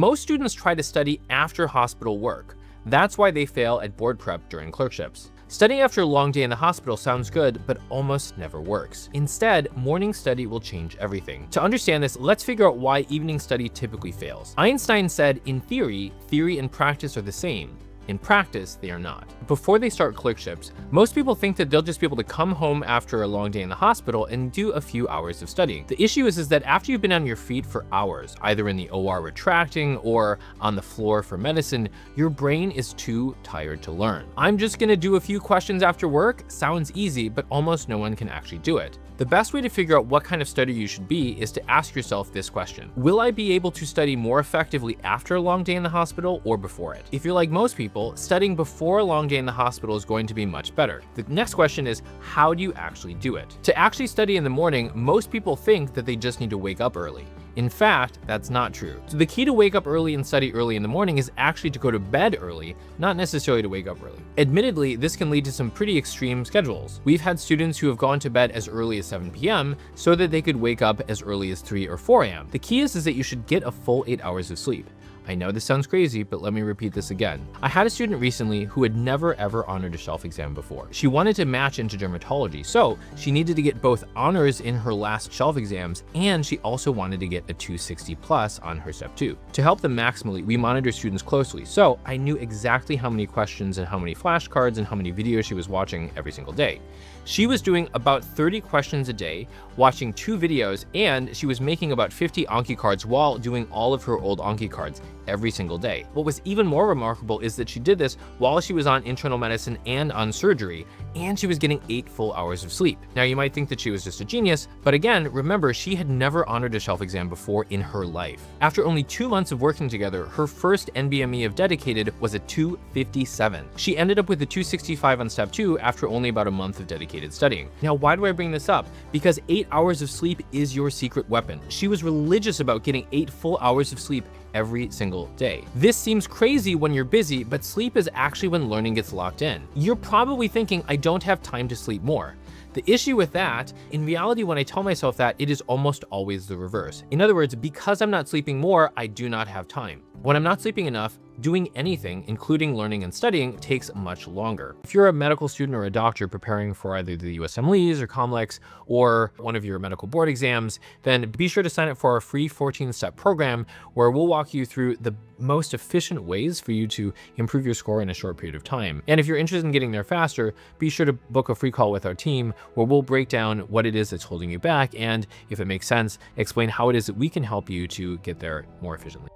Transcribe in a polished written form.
Most students try to study after hospital work. That's why they fail at board prep during clerkships. Studying after a long day in the hospital sounds good, but almost never works. Instead, morning study will change everything. To understand this, let's figure out why evening study typically fails. Einstein said, in theory and practice are the same. In practice, they are not. Before they start clerkships, most people think that they'll just be able to come home after a long day in the hospital and do a few hours of studying. The issue is that after you've been on your feet for hours, either in the OR retracting or on the floor for medicine, your brain is too tired to learn. I'm just gonna do a few questions after work sounds easy, but almost no one can actually do it. The best way to figure out what kind of study you should be is to ask yourself this question. Will I be able to study more effectively after a long day in the hospital or before it? If you're like most people, studying before a long day in the hospital is going to be much better. The next question is, how do you actually do it? To actually study in the morning, most people think that they just need to wake up early. In fact, that's not true. So the key to wake up early and study early in the morning is actually to go to bed early, not necessarily to wake up early. Admittedly, this can lead to some pretty extreme schedules. We've had students who have gone to bed as early as 7 p.m. so that they could wake up as early as 3 or 4 a.m. The key is that you should get a full 8 hours of sleep. I know this sounds crazy, but let me repeat this again. I had a student recently who had never ever honored a shelf exam before. She wanted to match into dermatology, so she needed to get both honors in her last shelf exams, and she also wanted to get a 260 plus on her step 2. To help them maximally, we monitor students closely, so I knew exactly how many questions and how many flashcards and how many videos she was watching every single day. She was doing about 30 questions a day, watching 2 videos, and she was making about 50 Anki cards while doing all of her old Anki cards every single day. What was even more remarkable is that she did this while she was on internal medicine and on surgery, and she was getting 8 full hours of sleep. Now you might think that she was just a genius, but again, remember, she had never honored a shelf exam before in her life. After only 2 months of working together, her first NBME of dedicated was a 257. She ended up with a 265 on step 2 after only about a month of dedicated studying. Now, why do I bring this up? Because 8 hours of sleep is your secret weapon. She was religious about getting 8 full hours of sleep every single day. This seems crazy when you're busy, but sleep is actually when learning gets locked in. You're probably thinking, I don't have time to sleep more. The issue with that, in reality, when I tell myself that, it is almost always the reverse. In other words, because I'm not sleeping more, I do not have time. When I'm not sleeping enough, doing anything, including learning and studying, takes much longer. If you're a medical student or a doctor preparing for either the USMLEs or COMLEX or one of your medical board exams, then be sure to sign up for our free 14-step program where we'll walk you through the most efficient ways for you to improve your score in a short period of time. And if you're interested in getting there faster, be sure to book a free call with our team where we'll break down what it is that's holding you back and, if it makes sense, explain how it is that we can help you to get there more efficiently.